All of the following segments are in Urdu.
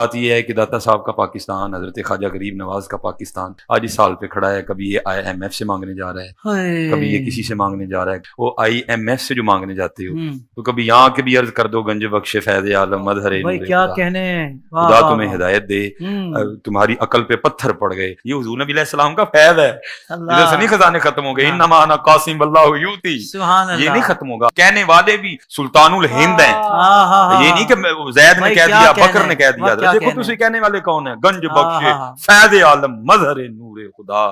بات یہ ہے کہ داتا صاحب کا پاکستان، حضرت خواجہ غریب نواز کا پاکستان آج اس سال پہ کھڑا ہے. کبھی یہ IMF سے مانگنے جا رہا ہے، کبھی یہ کسی سے مانگنے جا رہا ہے. وہ IMF سے جو مانگنے جاتے ہو تو کبھی یہاں کے بھی عرض کر دو گنج بخش فیض عالم مظہر نور کیا خدا، کہنے. خدا تمہیں ہدایت دے، تمہاری عقل پہ پتھر پڑ گئے. یہ حضور نبی علیہ السلام کا فیض ہے. ادھر سے نہیں خزانے ختم ہو گئے. انما انا قاسم اللہ یوتی، یہ نہیں ختم ہوگا. کہنے والے بھی سلطان الہند ہیں. یہ نہیں کہ زید نے کہہ دیا، بکر نے کہہ دیا. دیکھو تسی کہنے والے کون ہیں؟ گنج بخش فیض عالم مظہر نور خدا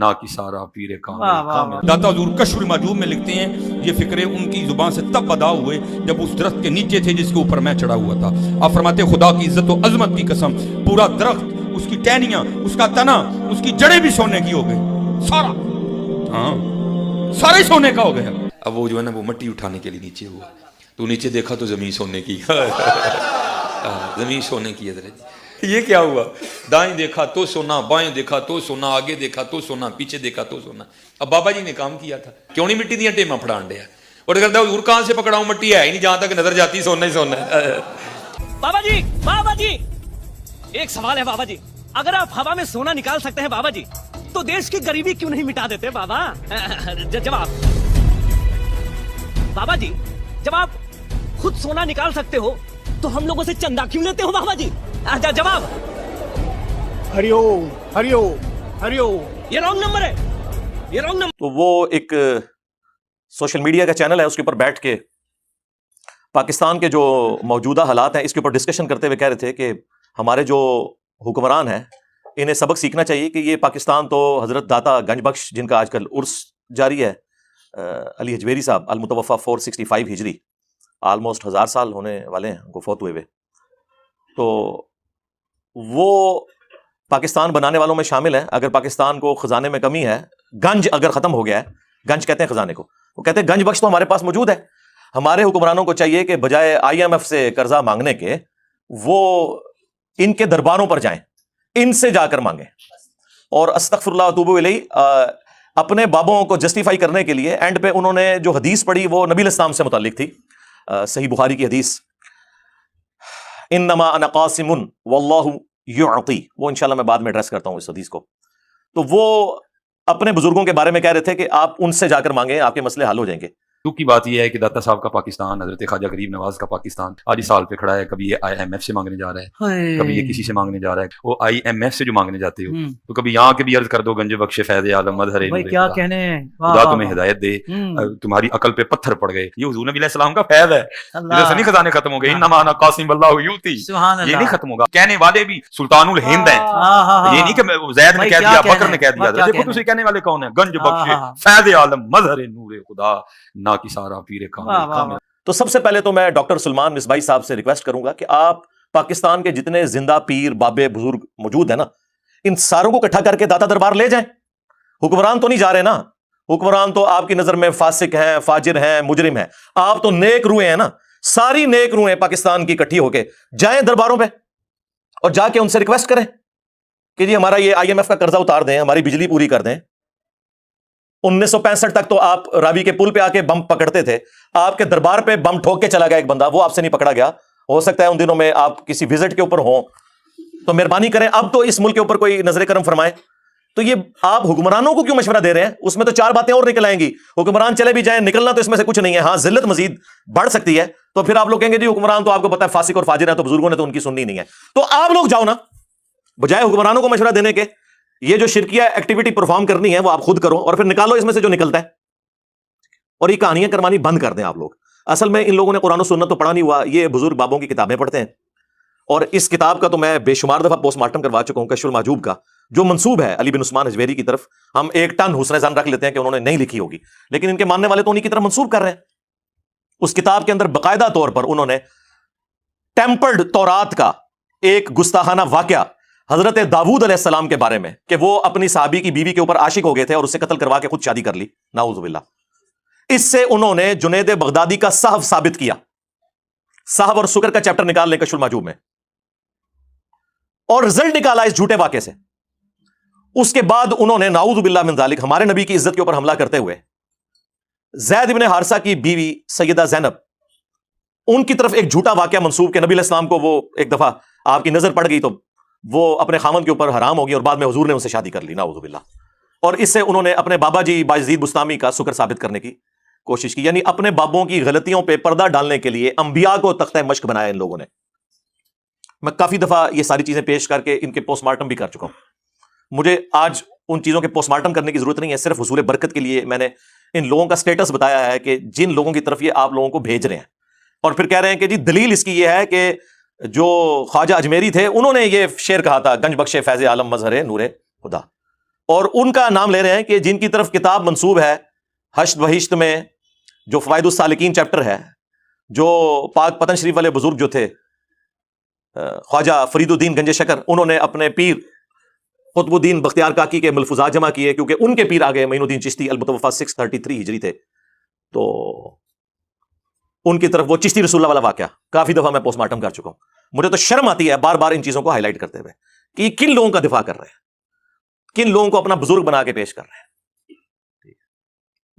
نا کی سارا پیر کامل. داتا حضور کشف المحجوب میں لکھتے ہیں یہ فکرے ان کی زبان سے تب ادا ہوئے جب اس درخت کے نیچے تھے جس کے اوپر میں چڑھا ہوا تھا. آپ فرماتے خدا کی عزت و عظمت کی قسم پورا درخت، اس کی ٹہنیاں، اس کا تنا، اس کی جڑیں بھی سونے کی ہو گئی. سارا سارا ہی سونے کا ہو گیا. اب وہ جو ہے نا وہ مٹی اٹھانے کے لیے نیچے ہوا تو نیچے دیکھا تو زمین سونے کی. زمین سونے کی ہے. یہ کیا ہوا؟ دائیں دیکھا تو سونا، بائیں دیکھا تو سونا، آگے دیکھا تو سونا، پیچھے دیکھا تو سونا. اب بابا جی نے کام کیا تھا، کیوں نہیں مٹی دیا ٹیما پھڑان دیا. اور کرتا حضور کہاں سے پکڑاؤں، مٹی ہے ہی نہیں، جہاں تک نظر جاتی سونا ہی سونا ہے. بابا جی ایک سوال ہے بابا جی، اگر آپ ہوا میں سونا نکال سکتے ہیں بابا جی تو دیش کی غریبی کیوں نہیں مٹا دیتے بابا؟ جواب بابا جی، جب آپ خود سونا نکال سکتے ہو تو ہم لوگوں سے چندہ کیوں لیتے ہو بابا جی؟ جواب ہریوم ہریوم ہریوم. یہ رانگ نمبر ہے، یہ رانگ نمبر. تو وہ ایک سوشل میڈیا کا چینل ہے، اس کے اوپر بیٹھ کے پاکستان کے جو موجودہ حالات ہیں اس کے اوپر ڈسکشن کرتے ہوئے کہہ رہے تھے کہ ہمارے جو حکمران ہیں انہیں سبق سیکھنا چاہیے کہ یہ پاکستان تو حضرت داتا گنج بخش جن کا آج کل عرس جاری ہے، علی حجویری صاحب المتوفہ 465 ہجری، آلموسٹ 1000 سال ہونے والے ہیں ان کو فوت ہوئے. تو وہ پاکستان بنانے والوں میں شامل ہے. اگر پاکستان کو خزانے میں کمی ہے، گنج اگر ختم ہو گیا ہے، گنج کہتے ہیں خزانے کو، وہ کہتے ہیں گنج بخش تو ہمارے پاس موجود ہے. ہمارے حکمرانوں کو چاہیے کہ بجائے IMF سے قرضہ مانگنے کے وہ ان کے درباروں پر جائیں، ان سے جا کر مانگیں. اور استغفر اللہ واتوب الیہ اپنے بابوں کو جسٹیفائی کرنے کے لیے اینڈ پہ انہوں نے جو حدیث پڑھی وہ نبی علیہ السلام سے متعلق تھی، صحیح بخاری کی حدیث، انما انا قاسم واللہ یعطی. وہ انشاءاللہ میں بعد میں ایڈریس کرتا ہوں اس حدیث کو. تو وہ اپنے بزرگوں کے بارے میں کہہ رہے تھے کہ آپ ان سے جا کر مانگیں، آپ کے مسئلے حل ہو جائیں گے. دکھ کی بات یہ ہے کہ داتا صاحب کا پاکستان، حضرت خواجہ غریب نواز کا پاکستان آج اس سال پہ کھڑا ہے. کبھی یہ IMF سے مانگنے جا رہا ہے، کبھی یہ کسی سے مانگنے جا رہا ہے. وہ IMF سے جو مانگنے جاتے ہو تو کبھی یہاں کے بھی عرض کر دو گنج بخش فیض عالم مظہر نور کیا خدا، کہنے. خدا تمہیں ہدایت دے، تمہاری عقل پہ پتھر پڑ گئے. یہ حضور نبی علیہ السلام کا فیض ہے. ادھر سے نہیں خزانے ختم ہو گئے. انما انا قاسم اللہ یوتی، یہ نہیں ختم ہوگا. کہنے والے بھی سلطان الہند ہیں. یہ نہیں کہ زید نے کہہ دیا، بکر نے کہہ دیا. دیکھو تسی کہنے والے کون ہیں؟ گنج بخش فیض عالم مظہر نور خدا نا کی سارا پیر کامل. تو سب سے پہلے تو میں ڈاکٹر سلمان مصباحی صاحب سے ریکویسٹ کروں گا کہ آپ پاکستان کے جتنے زندہ پیر بابے بزرگ موجود ہیں نا، ان ساروں کو اکٹھا کر کے داتا دربار لے جائیں. حکمران تو نہیں جا رہے نا، حکمران تو آپ کی نظر میں فاسق ہیں، فاجر ہیں، مجرم ہیں. آپ تو نیک روحیں ہیں نا، ساری نیک روحیں پاکستان کی اکٹھی ہو کے جائیں درباروں پہ اور جا کے ان سے ریکویسٹ کریں کہ جی ہمارا یہ IMF کا قرضہ اتار دیں، ہماری بجلی پوری کر دیں. 1965 تک تو آپ راوی کے پل پہ آ کے بم پکڑتے تھے، آپ کے دربار پہ بم ٹھوک کے چلا گیا ایک بندہ، وہ آپ سے نہیں پکڑا گیا. ہو سکتا ہے ان دنوں میں آپ کسی وزٹ کے اوپر ہوں، تو مہربانی کریں اب تو اس ملک کے اوپر کوئی نظر کرم فرمائیں. تو یہ آپ حکمرانوں کو کیوں مشورہ دے رہے ہیں؟ اس میں تو 4 باتیں اور نکل آئیں گی. حکمران چلے بھی جائیں، نکلنا تو اس میں سے کچھ نہیں ہے. ہاں ذلت مزید بڑھ سکتی ہے. تو پھر آپ لوگ کہیں گے جی حکمران تو آپ کو پتا ہے فاسق اور فاجر ہے، تو بزرگوں نے تو ان کی سننی نہیں ہے. تو آپ لوگ جاؤ نا، بجائے حکمرانوں کو مشورہ دینے کے یہ جو شرکیہ ایکٹیویٹی پرفارم کرنی ہے وہ آپ خود کرو اور پھر نکالو اس میں سے جو نکلتا ہے. اور یہ کہانیاں کروانی بند کر دیں آپ لوگ. اصل میں ان لوگوں نے قرآن و سنت تو پڑھا نہیں ہوا، یہ بزرگ بابوں کی کتابیں پڑھتے ہیں. اور اس کتاب کا تو میں بے شمار دفعہ پوسٹ مارٹم کروا چکا ہوں. کشف المحجوب کا جو منسوب ہے علی بن عثمان حجویری کی طرف، ہم 1 ٹن حسن ظن رکھ لیتے ہیں کہ انہوں نے نہیں لکھی ہوگی، لیکن ان کے ماننے والے تو انہی کی طرف منسوب کر رہے ہیں. اس کتاب کے اندر باقاعدہ طور پر انہوں نے ٹیمپرڈ تورات کا ایک گستاخانہ واقعہ حضرت داؤد علیہ السلام کے بارے میں کہ وہ اپنی صحابی کی بیوی کے اوپر عاشق ہو گئے تھے اور اسے قتل کروا کے خود شادی کر لی، نعوذ باللہ. اس سے انہوں نے جنید بغدادی کا صحف ثابت کیا. صحف اور سکر کا چیپٹر نکال لیں کشف المحجوب میں، اور رزلٹ نکالا اس جھوٹے واقعے سے. اس کے بعد انہوں نے نعوذ باللہ من ذالک ہمارے نبی کی عزت کے اوپر حملہ کرتے ہوئے زید ابن حارثہ کی بیوی سیدہ زینب ان کی طرف ایک جھوٹا واقعہ منسوب کہ نبی علیہ السلام کو وہ ایک دفعہ آپ کی نظر پڑ گئی تو وہ اپنے خامند کے اوپر حرام ہوگی اور بعد میں حضور نے ان سے شادی کر لی، نعوذ باللہ. اور اس سے انہوں نے اپنے بابا جی بایزید بستامی کا سکر ثابت کرنے کی کوشش کی. یعنی اپنے بابوں کی غلطیوں پہ پردہ ڈالنے کے لیے انبیاء کو تختہ مشق بنایا ان لوگوں نے. میں کافی دفعہ یہ ساری چیزیں پیش کر کے ان کے پوسٹ مارٹم بھی کر چکا ہوں. مجھے آج ان چیزوں کے پوسٹ مارٹم کرنے کی ضرورت نہیں ہے، صرف حصول برکت کے لیے میں نے ان لوگوں کا سٹیٹس بتایا ہے کہ جن لوگوں کی طرف یہ آپ لوگوں کو بھیج رہے ہیں، اور پھر کہہ رہے ہیں کہ جی دلیل اس کی یہ ہے کہ جو خواجہ اجمیری تھے انہوں نے یہ شعر کہا تھا، گنج بخش فیض عالم مظہر نور خدا، اور ان کا نام لے رہے ہیں کہ جن کی طرف کتاب منسوب ہے حشد وحشت میں جو فوائد السالکین چیپٹر ہے، جو پاک پتن شریف والے بزرگ جو تھے خواجہ فرید الدین گنج شکر، انہوں نے اپنے پیر قطب الدین بختیار کاکی کے ملفوظات جمع کیے، کیونکہ ان کے پیر آگے معین الدین چشتی المتوفا 633 ہجری تھے. تو ان کی طرف وہ چشتی رسول اللہ والا واقعہ کافی دفعہ میں پوسٹ مارٹم کر چکا ہوں. مجھے تو شرم آتی ہے بار بار ان چیزوں کو ہائی لائٹ کرتے ہوئے کہ یہ کن لوگوں کا دفاع کر رہے ہیں، کن لوگوں کو اپنا بزرگ بنا کے پیش کر رہے ہیں.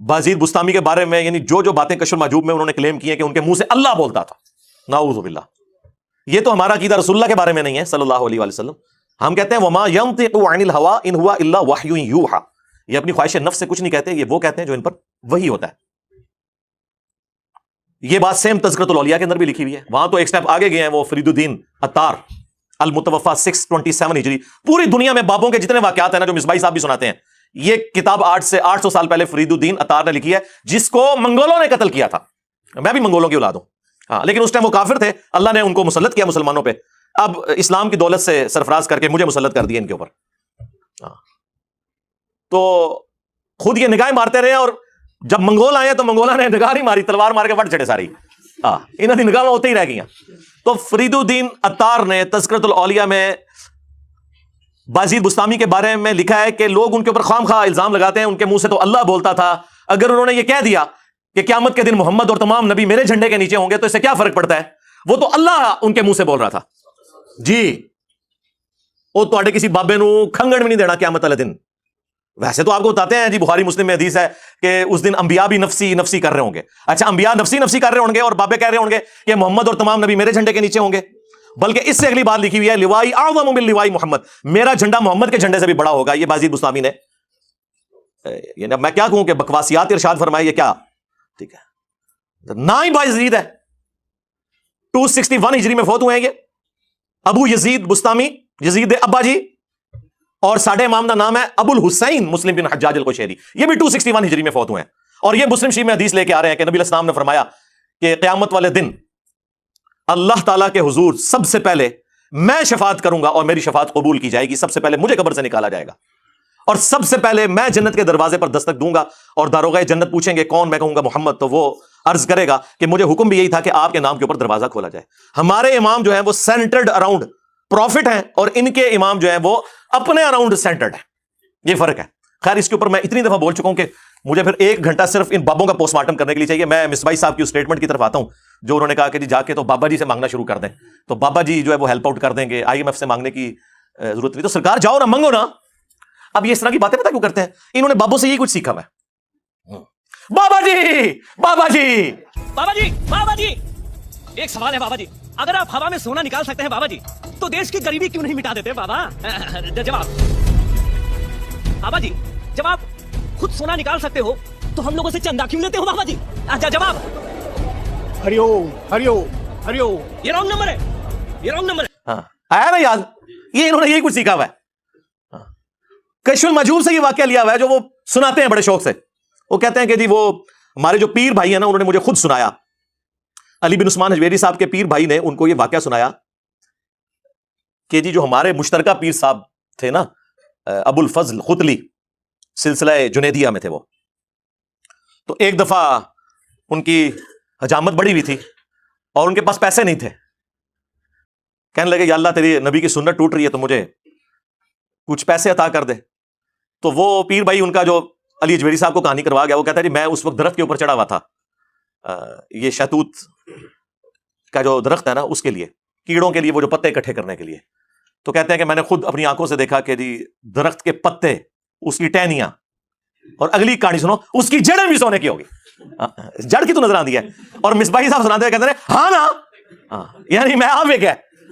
بازید بستامی کے بارے میں یعنی جو باتیں کشف المحجوب میں انہوں نے کلیم کی ہیں کہ ان کے منہ سے اللہ بولتا تھا، نعوذ باللہ. یہ تو ہمارا عقیدہ رسول اللہ کے بارے میں نہیں ہے صلی اللہ علیہ وسلم. ہم کہتے ہیں وما ينطق عن الهوى ان هو الا وحی یوحى، یہ اپنی خواہش نفس سے کچھ نہیں کہتے، یہ وہ کہتے ہیں جو ان پر وحی ہوتا ہے. یہ بات سیم تذکرۃ الاولیاء کے اندر بھی لکھی ہوئی ہے. وہاں تو ایک سٹیپ آگے گئے ہیں وہ فرید الدین عطار المتوفا 627 ہجری. پوری دنیا میں بابوں کے جتنے واقعات ہیں نا جو مصباحی صاحب بھی سناتے ہیں، یہ کتاب 800 سال پہلے فرید الدین عطار نے لکھی ہے، جس کو منگولوں نے قتل کیا تھا. میں بھی منگولوں کی اولاد ہوں، ہاں، لیکن اس ٹائم وہ کافر تھے، اللہ نے ان کو مسلط کیا مسلمانوں پہ. اب اسلام کی دولت سے سرفراز کر کے مجھے مسلط کر دیا ان کے اوپر. تو خود یہ نگاہیں مارتے رہے، اور جب منگول آئے تو منگولہ نے نگاہ نہیں ماری، تلوار مار کے وٹ چڑے ساری. انہوں کی نگاہیں ہوتے ہی رہ گئی. تو فرید الدین عطار نے تذکرۃ الاولیاء میں بازید بستامی کے بارے میں لکھا ہے کہ لوگ ان کے اوپر خام خواہ الزام لگاتے ہیں، ان کے منہ سے تو اللہ بولتا تھا. اگر انہوں نے یہ کہہ دیا کہ قیامت کے دن محمد اور تمام نبی میرے جھنڈے کے نیچے ہوں گے تو اس سے کیا فرق پڑتا ہے؟ وہ تو اللہ ان کے منہ سے بول رہا تھا. جی وہ تو کسی بابے نو کھنگڑ بھی نہیں دینا قیامت والے دن. ویسے تو آپ کو بتاتے ہیں جی بخاری مسلم میں حدیث ہے کہ اس دن انبیاء بھی نفسی نفسی کر رہے ہوں گے. اچھا، انبیاء نفسی نفسی کر رہے ہوں گے اور بابے کہہ رہے ہوں گے کہ محمد اور تمام نبی میرے جھنڈے کے نیچے ہوں گے. بلکہ اس سے اگلی بات لکھی ہوئی ہے لوائی اعظم من لوائی محمد، میرا جھنڈا محمد کے جھنڈے سے بھی بڑا ہوگا. یہ بازید بستامی نے، یعنی میں کیا کہوں کہ بکواسیات ارشاد فرمائے، یہ کیا ٹھیک ہے نہ ہی بازید ہے. 261 ہجری میں فوت ہوئے ہیں یہ ابو یزید بستامی، یزید ابا جی. اور ساڈے امام کا نام ہے ابو الحسین مسلم بن حجاج القشیری، یہ بھی 261 ہجری میں فوت ہوئے ہیں. اور یہ مسلم شریف میں حدیث لے کے آ رہے ہیں کہ نبی علیہ السلام نے فرمایا کہ قیامت والے دن اللہ تعالیٰ کے حضور سب سے پہلے میں شفاعت کروں گا اور میری شفاعت قبول کی جائے گی. سب سے پہلے مجھے قبر سے نکالا جائے گا اور سب سے پہلے میں جنت کے دروازے پر دستک دوں گا اور داروغہ جنت پوچھیں گے کون؟ میں کہوں گا محمد. تو وہ عرض کرے گا کہ مجھے حکم بھی یہی تھا کہ آپ کے نام کے اوپر دروازہ کھولا جائے. ہمارے امام جو ہیں وہ سینٹرڈ اراؤنڈ پروفٹ ہیں اور ان کے امام جو ہیں وہ اپنے اراؤنڈ سینٹرڈ ہیں. یہ فرق ہے. خیر اس کے اوپر میں اتنی دفعہ بول چکا ہوں کہ مجھے پھر 1 گھنٹہ صرف ان بابوں کا پوسٹ مارٹم کرنے کے لیے چاہیے. میں مصباحی صاحب کی اس اسٹیٹمنٹ کی طرف آتا ہوں جو انہوں نے کہا کہ جی جا کے تو بابا جی سے مانگنا شروع کر دیں، تو بابا جی جو ہے وہ ہیلپ آؤٹ کر دیں گے، IMF سے مانگنے کی ضرورت نہیں. تو سرکار جاؤ نا، منگو نا. اب یہ اس طرح کی باتیں پتہ کیوں کرتے ہیں؟ انہوں نے بابوں سے یہی کچھ سیکھا ہوا ہے. بابا جی بابا جی بابا جی بابا جی، ایک سوال ہے بابا جی، اگر آپ ہوا میں سونا نکال سکتے ہیں بابا جی تو دیش کی غریبی کیوں نہیں مٹا دیتے بابا؟ جواب بابا جی، جب آپ خود سونا نکال سکتے ہو تو ہم لوگوں سے چندہ کیوں لیتے ہو بابا جی؟ جواب ہری اوم ہری اوم ہری اوم. یہ رانگ نمبر ہے، یہ رانگ نمبر ہے. ہاں آیا نا یاد؟ یہ انہوں نے یہی کچھ سیکھا ہوا ہے. کشف المحجوب سے یہ واقعہ لیا ہوا ہے جو وہ سناتے ہیں بڑے شوق سے. وہ کہتے ہیں کہ جی وہ ہمارے جو پیر بھائی ہیں نا انہوں نے مجھے خود سنایا. علی بن عثمان حجویری صاحب کے پیر بھائی نے ان کو یہ واقعہ سنایا کہ جی جو ہمارے مشترکہ پیر صاحب تھے نا ابو الفضل خطلی، سلسلہ جنیدیہ میں تھے وہ. تو ایک دفعہ ان کی حجامت بڑی ہوئی تھی اور ان کے پاس پیسے نہیں تھے. کہنے لگے یا اللہ تیری نبی کی سنت ٹوٹ رہی ہے تو مجھے کچھ پیسے عطا کر دے. تو وہ پیر بھائی ان کا جو علی حجویری صاحب کو کہانی کروا گیا، وہ کہتا ہے جی میں اس وقت درخت کے اوپر چڑھا ہوا تھا، یہ شہتوت کا جو درخت ہے نا اس کے لیے، کیڑوں کے لیے وہ جو پتے اکٹھے کرنے کے لیے. تو کہتے ہیں کہ میں نے خود اپنی آنکھوں سے دیکھا کہ جی درخت کے پتے، اس کی ٹہنیاں، اور اگلی کہانی سنو، اس کی جڑیں بھی سونے کی ہوگی. جڑ کی تو نظر آتی ہے. اور مصباحی صاحب سناتے ہیں کہتے ہیں ہاں نا، یعنی میں آپ ایک ہے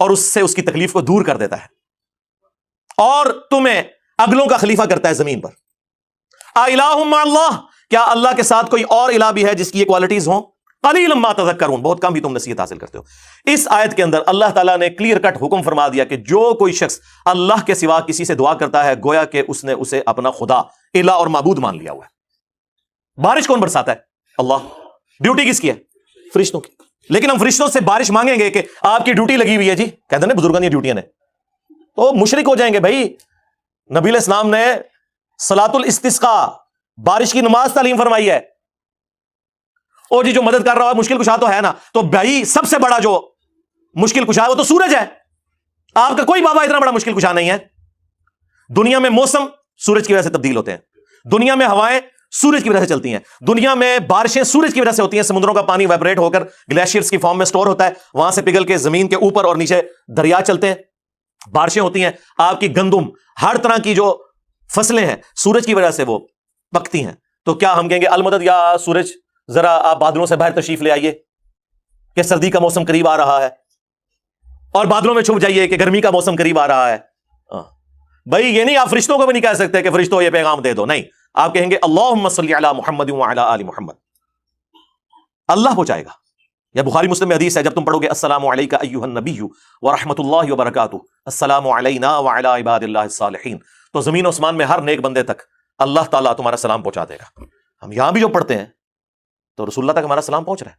اور اس سے اس کی تکلیف کو دور کر دیتا ہے اور تمہیں اگلوں کا خلیفہ کرتا ہے زمین پر. اِلٰہٌ مع اللہ، کیا اللہ کے ساتھ کوئی اور الہ بھی ہے جس کی یہ کوالٹیز ہوں؟ قلیلا ما تذکرون، بہت کم ہی تم نصیحت حاصل کرتے ہو. اس آیت کے اندر اللہ تعالیٰ نے کلیئر کٹ حکم فرما دیا کہ جو کوئی شخص اللہ کے سوا کسی سے دعا کرتا ہے گویا کہ اس نے اسے اپنا خدا، الہ اور معبود مان لیا ہوا ہے. بارش کون برساتا ہے؟ اللہ. ڈیوٹی کس کی ہے؟ فرشتوں کی. لیکن ہم فرشتوں سے بارش مانگیں گے کہ آپ کی ڈیوٹی لگی ہوئی ہے جی، کہتے ہیں بزرگوں کی ڈیوٹیاں نے، تو مشرک ہو جائیں گے. بھائی نبی علیہ السلام نے صلاۃ الاستسقاء، بارش کی نماز تعلیم فرمائی ہے. او جی جو مدد کر رہا ہے مشکل کشا تو ہے نا، تو بھائی سب سے بڑا جو مشکل کشا ہے وہ تو سورج ہے. آپ کا کوئی بابا اتنا بڑا مشکل کشا نہیں ہے. دنیا میں موسم سورج کی وجہ سے تبدیل ہوتے ہیں، دنیا میں ہوائیں سورج کی وجہ سے چلتی ہیں، دنیا میں بارشیں سورج کی وجہ سے ہوتی ہیں. سمندروں کا پانی ویپریٹ ہو کر گلیشیئرز کی فارم میں سٹور ہوتا ہے، وہاں سے پگھل کے زمین کے اوپر اور نیچے دریا چلتے ہیں، بارشیں ہوتی ہیں. آپ کی گندم، ہر طرح کی جو فصلیں ہیں سورج کی وجہ سے وہ پکتی ہیں. تو کیا ہم کہیں گے المدد یا سورج ذرا آپ بادلوں سے باہر تشریف لے آئیے کہ سردی کا موسم قریب آ رہا ہے، اور بادلوں میں چھپ جائیے کہ گرمی کا موسم قریب آ رہا ہے؟ بھائی یہ نہیں، آپ فرشتوں کو بھی نہیں کہہ سکتے کہ فرشتوں یہ پیغام دے دو. نہیں، آپ کہیں گے اللہم صلی علی محمد وعلی آل محمد، اللہ پہنچائے گا. یا بخاری مسلم میں حدیث ہے، جب تم پڑھو گے السلام علیکہ ایھا النبی ورحمۃ اللہ وبرکاتہ، السلام علینا وعلی عباد اللہ الصالحین، تو زمین و آسمان میں ہر نیک بندے تک اللہ تعالیٰ تمہارا سلام پہنچا دے گا. ہم یہاں بھی جو پڑھتے ہیں تو رسول اللہ تک ہمارا سلام پہنچ رہا ہے.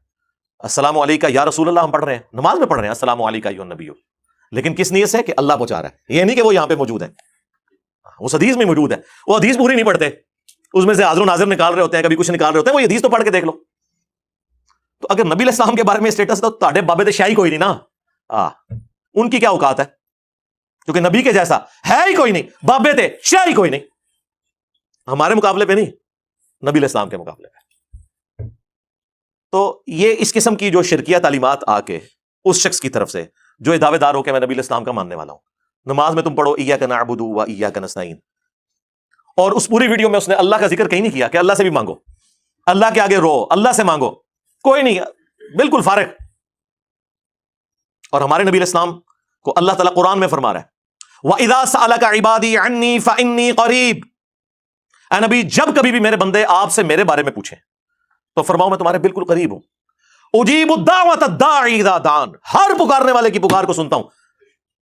السلام علیکہ یا رسول اللہ ہم پڑھ رہے ہیں، نماز میں پڑھ رہے ہیں السلام علیکہ ایھا النبی، لیکن کس نیت سے؟ کہ اللہ پہنچا رہا ہے. یہ نہیں کہ وہ یہاں پہ موجود ہے، اس حدیث میں موجود ہے. وہ حدیث پوری نہیں پڑھتے، اس میں سے حاضر و ناظر نکال رہے ہوتے ہیں، کبھی کچھ نکال رہے ہوتے ہیں. وہ حدیث تو پڑھ کے دیکھ لو. تو اگر نبی علیہ السلام کے بارے میں اسٹیٹس تو تاڑے بابے تے شاہی کوئی نہیں نا. ان کی کیا اوقات ہے؟ کیونکہ نبی کے جیسا ہے ہی کوئی نہیں، بابے تے شاہی کوئی نہیں. ہمارے مقابلے پہ نہیں، نبی علیہ السلام کے مقابلے پہ. تو یہ اس قسم کی جو شرکیہ تعلیمات آ کے اس شخص کی طرف سے جو یہ دعوے دار ہو کہ میں نبی علیہ السلام کا ماننے والا ہوں، نماز میں تم پڑھو ایاک نعبد و ایاک نستعین، اور اس پوری ویڈیو میں اس نے اللہ کا ذکر کہیں نہیں کیا کہ اللہ سے بھی مانگو، اللہ کے آگے رو، اللہ سے مانگو، کوئی نہیں، بالکل فارغ. اور ہمارے نبی علیہ السلام کو اللہ تعالیٰ قرآن میں فرما رہا ہے وَإِذَا سَأَلَكَ عِبَادِي عَنِّي فَإِنِّي قَرِيبٌ، اے نبی جب کبھی بھی میرے بندے آپ سے میرے بارے میں پوچھیں تو فرماؤ میں تمہارے بالکل قریب ہوں. اجیب الدعوۃ الداعی اذا دعان، ہر پکارنے والے کی پکار کو سنتا ہوں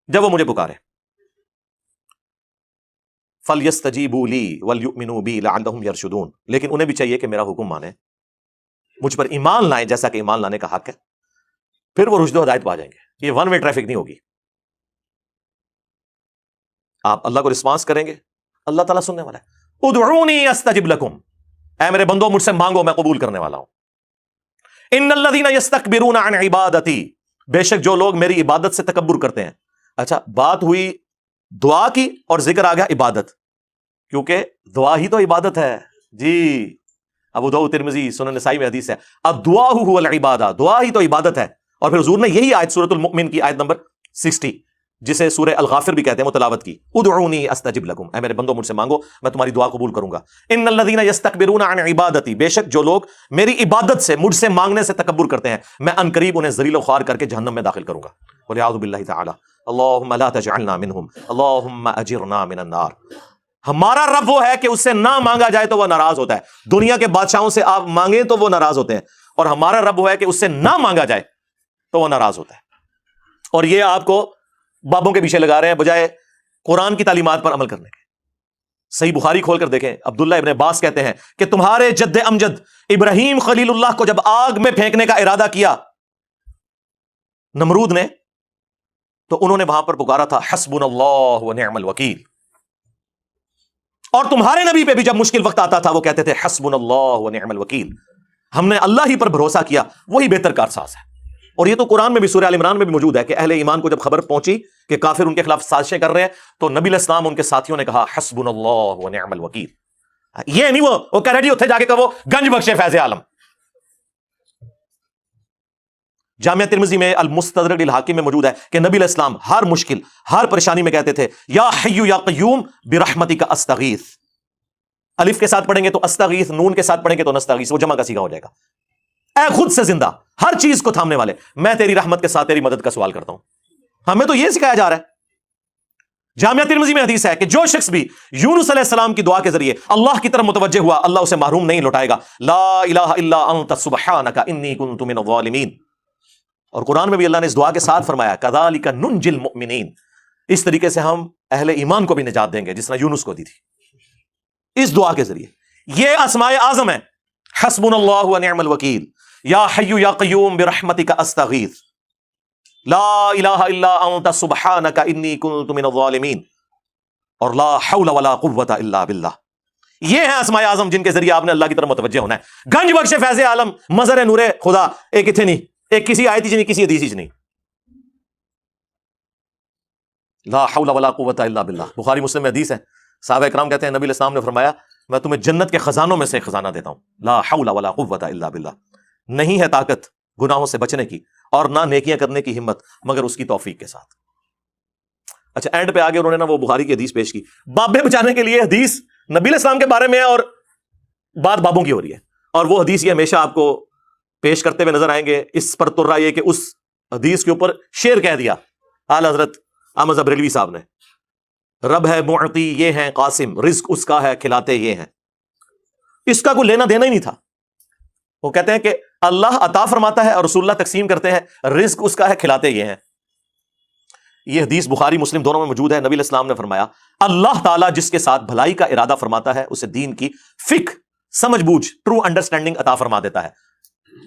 جب وہ مجھے پکارے. فَلْيَسْتَجِيبُوا لِي وَلْيُؤْمِنُوا بِي لَعَلَّهُمْ يَرْشُدُونَ، لیکن انہیں بھی چاہیے کہ میرا حکم مانیں، مجھ پر ایمان لائیں جیسا کہ ایمان لانے کا حق ہے، پھر وہ رشد و ہدایت پا جائیں گے. یہ ون وے ٹریفک نہیں ہوگی. آپ اللہ کو رسپانس کریں گے، اللہ تعالیٰ سننے والا ہے. ادعونی استجب لکم، اے میرے بندو مجھ سے مانگو میں قبول کرنے والا ہوں. ان الذین یستکبرون عن عبادتی، بے شک جو لوگ میری عبادت سے تکبر کرتے ہیں. اچھا بات ہوئی دعا کی اور ذکر آ گیا عبادت، کیونکہ دعا ہی تو عبادت ہے جی. ابو داؤد ترمذی سنن نسائی میں حدیث ہے الدعاء هو العبادہ، دعا ہی تو عبادت ہے. اور پھر حضور نے یہی آیت سورۃ المؤمن کی آیت نمبر 60 جسے سورہ الغافر بھی کہتے ہیں متلاوت کی، ادعونی استجب لکم، اے میرے بندو مجھ سے مانگو میں تمہاری دعا قبول کروں گا. ان الذین یستکبرون عن عبادتی، بے شک جو لوگ میری عبادت سے مجھ سے مانگنے سے تکبر کرتے ہیں میں ان قریب انہیں ذلیل و خوار کر کے جہنم میں داخل کروں گا. والعیاذ باللہ تعالی. اللہم لا تجعلنا منہم اللہم اجرنا من النار. ہمارا رب وہ ہے کہ اس سے نہ مانگا جائے تو وہ ناراض ہوتا ہے. دنیا کے بادشاہوں سے آپ مانگیں تو وہ ناراض ہوتے ہیں، اور ہمارا رب وہ ہے کہ اس سے نہ مانگا جائے تو وہ ناراض ہوتا ہے. اور یہ آپ کو بابوں کے پیچھے لگا رہے ہیں بجائے قرآن کی تعلیمات پر عمل کرنے کے. صحیح بخاری کھول کر دیکھیں، عبداللہ ابن عباس کہتے ہیں کہ تمہارے جد امجد ابراہیم خلیل اللہ کو جب آگ میں پھینکنے کا ارادہ کیا نمرود نے، تو انہوں نے وہاں پر پکارا تھا حسبنا اللہ ونعم الوکیل. اور تمہارے نبی پہ بھی جب مشکل وقت آتا تھا وہ کہتے تھے حسبنا اللہ ونعم الوکیل، ہم نے اللہ ہی پر بھروسہ کیا، وہی بہتر کارساز ہے. اور یہ تو قرآن میں بھی سورہ ال عمران میں بھی موجود ہے کہ اہل ایمان کو جب خبر پہنچی کہ کافر ان کے خلاف سازشیں کر رہے ہیں تو نبی علیہ السلام ان کے ساتھیوں نے کہا حسبنا اللہ ونعم الوکیل. یہ نہیں وہ کہہ رہے جی اتنے جا کے کہو گنج بخشے فیض عالم. جامعہ ترمذی میں المستدرک للحاکم میں موجود ہے کہ نبی علیہ السلام ہر مشکل ہر پریشانی میں کہتے تھے یا حی یا قیوم برحمتک استغیث. الف کے ساتھ پڑھیں گے تو استغیث، نون کے ساتھ پڑھیں گے تو نستغیث، وہ جمع کا صیغہ ہو جائے گا. اے خود سے زندہ ہر چیز کو تھامنے والے، میں تیری رحمت کے ساتھ تیری مدد کا سوال کرتا ہوں. ہمیں تو یہ سکھایا جا رہا ہے. جامعہ ترمذی میں حدیث ہے کہ جو شخص بھی یونس علیہ السلام کی دعا کے ذریعے اللہ کی طرف متوجہ ہوا اللہ اسے محروم نہیں لوٹائے گا. لا الہ الا انت سبحانک انی کنت من الظالمین. اور قرآن میں بھی اللہ نے اس دعا کے ساتھ فرمایا کذالک ننجی المؤمنین, اس طریقے سے ہم اہل ایمان کو بھی نجات دیں گے جس طرح یونس کو دی تھی اس دعا کے ذریعے. یہ اسماء اعظم ہے, حسبنا اللہ ونعم الوکیل, یا حی یا قیوم برحمتک استغیث, لا الہ الا انت سبحانک انی کنت من الظالمین, اور لا حول ولا قوت الا باللہ. یہ ہیں اسماء اعظم جن کے ذریعے آپ نے اللہ کی طرف متوجہ ہونا ہے. گنج بخش فیض عالم مظہر نور خدا ایک اتنے نہیں, ایک کسی آیت نہیں, کسی حدیث نہیں. لا حول ولا قوت الا باللہ. بخاری مسلم میں حدیث ہے, صحابہ اکرام کہتے ہیں نبی علیہ السلام نے فرمایا میں تمہیں جنت کے خزانوں میں سے ایک خزانہ دیتا ہوں, لا حول ولا قوت الا باللہ. نہیں ہے طاقت گناہوں سے بچنے کی اور نہ نیکیاں کرنے کی ہمت مگر اس کی توفیق کے ساتھ. اچھا اینڈ پہ آگے انہوں نے نا وہ بخاری کی حدیث پیش کی, بابے بچانے کے لیے حدیث نبی علیہ السلام کے بارے میں ہے اور بات بابوں کی ہو رہی ہے, اور وہ حدیث یہ ہمیشہ آپ کو پیش کرتے ہوئے نظر آئیں گے. اس پر ترا یہ کہ اس حدیث کے اوپر شعر کہہ دیا اعلی حضرت احمد بریلوی صاحب نے, رب ہے معطی یہ ہیں قاسم, رزق اس کا ہے کھلاتے یہ ہیں. اس کا کوئی لینا دینا ہی نہیں تھا. وہ کہتے ہیں کہ اللہ عطا فرماتا ہے اور رسول اللہ تقسیم کرتے ہیں, رزق اس کا ہے کھلاتے یہ ہیں. یہ حدیث بخاری مسلم دونوں میں موجود ہے. نبی علیہ السلام نے فرمایا اللہ تعالیٰ جس کے ساتھ بھلائی کا ارادہ فرماتا ہے اسے دین کی فقہ, سمجھ بوجھ, ٹرو انڈرسٹینڈنگ عطا فرما دیتا ہے.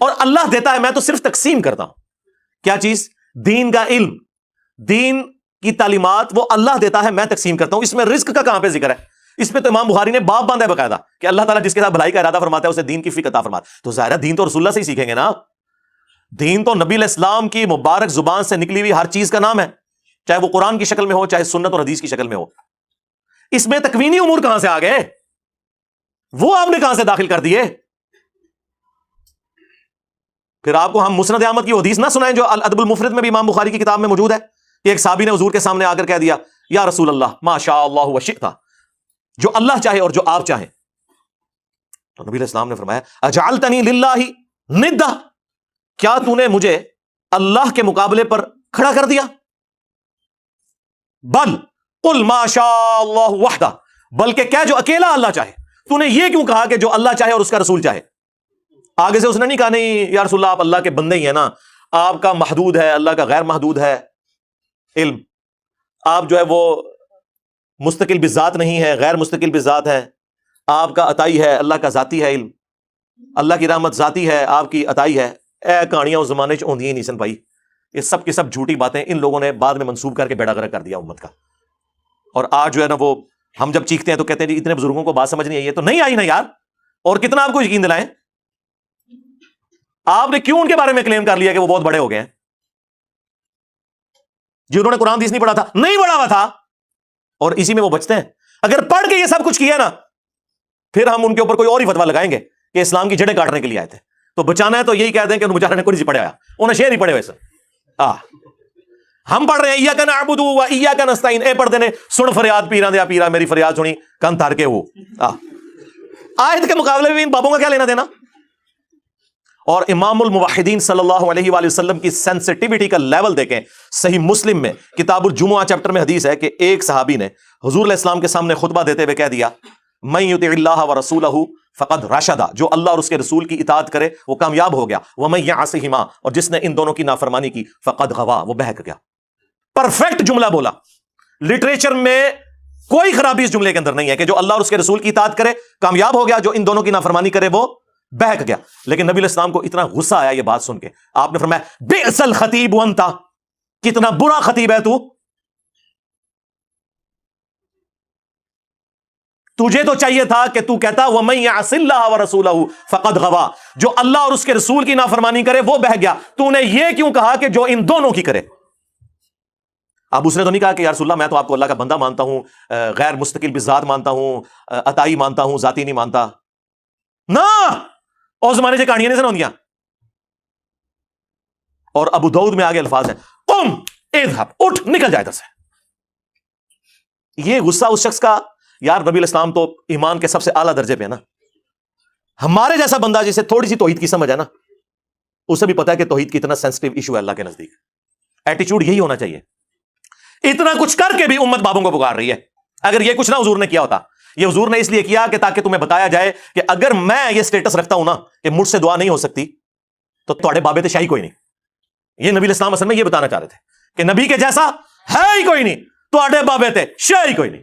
اور اللہ دیتا ہے, میں تو صرف تقسیم کرتا ہوں. کیا چیز؟ دین کا علم, دین کی تعلیمات وہ اللہ دیتا ہے, میں تقسیم کرتا ہوں. اس میں رزق کا کہاں پہ ذکر ہے؟ اس پہ تو امام بخاری نے باب باندھا ہے باقاعدہ کہ اللہ تعالیٰ جس کے ساتھ بھلائی کا ارادہ فرماتا ہے اسے دین کی فقہ عطا فرماتا ہے. تو ظاہر ہے دین تو رسول اللہ سے ہی سیکھیں گے نا. دین تو نبی علیہ السلام کی مبارک زبان سے نکلی ہوئی ہر چیز کا نام ہے, چاہے وہ قرآن کی شکل میں ہو چاہے سنت اور حدیث کی شکل میں ہو. اس میں تکوینی امور کہاں سے آ گئے؟ وہ آپ نے کہاں سے داخل کر دیے؟ پھر آپ کو ہم مسند احمد کی حدیث نہ سنائیں جو الادب المفرد میں بھی امام بخاری کی کتاب میں موجود ہے. ایک صحابی نے حضور کے سامنے آ کر کہہ دیا یا رسول اللہ ما شاء اللہ وشئت, جو اللہ چاہے اور جو آپ چاہیں. تو نبی علیہ السلام نے فرمایا اجعلتنی للہ ندا, کیا تو نے مجھے اللہ کے مقابلے پر کھڑا کر دیا؟ بل قل ما شاء اللہ وحدہ, بلکہ کیا جو اکیلا اللہ چاہے. تو نے یہ کیوں کہا کہ جو اللہ چاہے اور اس کا رسول چاہے؟ آگے سے اس نے نہیں کہا نہیں یا رسول اللہ آپ اللہ کے بندے ہی ہیں نا, آپ کا محدود ہے اللہ کا غیر محدود ہے علم, آپ جو ہے وہ مستقل بذات نہیں ہے غیر مستقل بذات ہے, آپ کا عطائی ہے اللہ کا ذاتی ہے علم, اللہ کی رحمت ذاتی ہے آپ کی عطائی ہے. اے کہانیاں اس زمانے چ ہوندی نہیں سن بھائی, یہ سب کی سب جھوٹی باتیں ان لوگوں نے بعد میں منسوب کر کے بیڑا غرق کر دیا امت کا. اور آج جو ہے نا وہ ہم جب چیختے ہیں تو کہتے ہیں جی اتنے بزرگوں کو بات سمجھ نہیں آئی ہے. تو نہیں آئی نا یار, اور کتنا آپ کو یقین دلائیں؟ آپ نے کیوں ان کے بارے میں کلیم کر لیا کہ وہ بہت بڑے ہو گئے ہیں؟ جی انہوں نے قرآن حدیث نہیں پڑھا تھا, نہیں پڑھا ہوا تھا, اور اسی میں وہ بچتے ہیں. اگر پڑھ کے یہ سب کچھ کیا نا پھر ہم ان کے اوپر کوئی اور ہی فتویٰ لگائیں گے کہ اسلام کی جڑیں کاٹنے کے لیے آئے تھے. تو بچانا ہے تو یہی کہہ دیں کہ ان بیچارے نے کوئی نہیں پڑھا ہوا, انہیں شعر نہیں پڑھے ویسے. ہم پڑھ رہے ہیں ایاک نعبد و ایاک نستعین, اے پڑھ دینے سن فریاد پیرا دیا پیرا, میری فریاد سنی کن تھار کے ہو. آیت کے مقابلے میں ان بابوں کا کیا لینا دینا؟ اور امام الموحدین صلی اللہ علیہ وآلہ وسلم کی سینسٹیوٹی کا لیول دیکھیں. صحیح مسلم میں کتاب الجمعہ چیپٹر میں حدیث ہے کہ ایک صحابی نے حضور علیہ السلام کے سامنے خطبہ دیتے ہوئے کہہ دیا من یطع اللہ ورسولہ فقد رشد, جو اللہ اور اس کے رسول کی اطاعت کرے وہ کامیاب ہو گیا. ومن یعصہما, اور جس نے ان دونوں کی نافرمانی کی فقد غوا, وہ بہک گیا. پرفیکٹ جملہ بولا. لٹریچر میں کوئی خرابی اس جملے کے اندر نہیں ہے کہ جو اللہ اور اس کے رسول کی اطاعت کرے کامیاب ہو گیا, جو ان دونوں کی نافرمانی کرے وہ بہک گیا. لیکن نبی علیہ السلام کو اتنا غصہ آیا یہ بات سن کے, آپ نے فرمایا بئس الخطیب انت, کتنا برا خطیب ہے تو, تجھے تو چاہیے تھا کہ تو کہتا وَمَن يَعْصِ اللَّهَ وَرَسُولَهُ فَقَدْ غَوَىٰ, جو اللہ اور اس کے رسول کی نافرمانی کرے وہ بہک گیا. تو نے یہ کیوں کہا کہ جو ان دونوں کی کرے؟ اب اس نے تو نہیں کہا کہ یا رسول اللہ میں تو آپ کو اللہ کا بندہ مانتا ہوں, غیر مستقل بذات مانتا ہوں, عطائی مانتا ہوں, ذاتی نہیں مانتا. نہ اور زمانے سے کہانیاں نہیں سناؤں. اور ابو داؤد میں آگے الفاظ ہیں قم اذهب, اٹھ نکل جائے ادھر سے. یہ غصہ اس شخص کا, یار نبی علیہ السلام تو ایمان کے سب سے اعلیٰ درجے پہ ہے نا. ہمارے جیسا بندہ جسے تھوڑی سی توحید کی سمجھ ہے نا, اسے بھی پتا ہے کہ توحید کتنا سینسٹیو ایشو ہے اللہ کے نزدیک. ایٹیچیوڈ یہی ہونا چاہیے اتنا کچھ کر کے بھی امت بابوں کو پکار رہی ہے. اگر یہ کچھ نہ حضور نے کیا ہوتا, یہ حضور نے اس لیے کیا کہ تاکہ تمہیں بتایا جائے کہ اگر میں یہ سٹیٹس رکھتا ہوں نا کہ مجھ سے دعا نہیں ہو سکتی تو تھوڑے بابے تے شاہی کوئی نہیں. یہ نبی اسلام اصل میں یہ بتانا چاہ رہے تھے کہ نبی کے جیسا ہے ہی کوئی نہیں, تھوڑے بابے تے شاہی کوئی نہیں.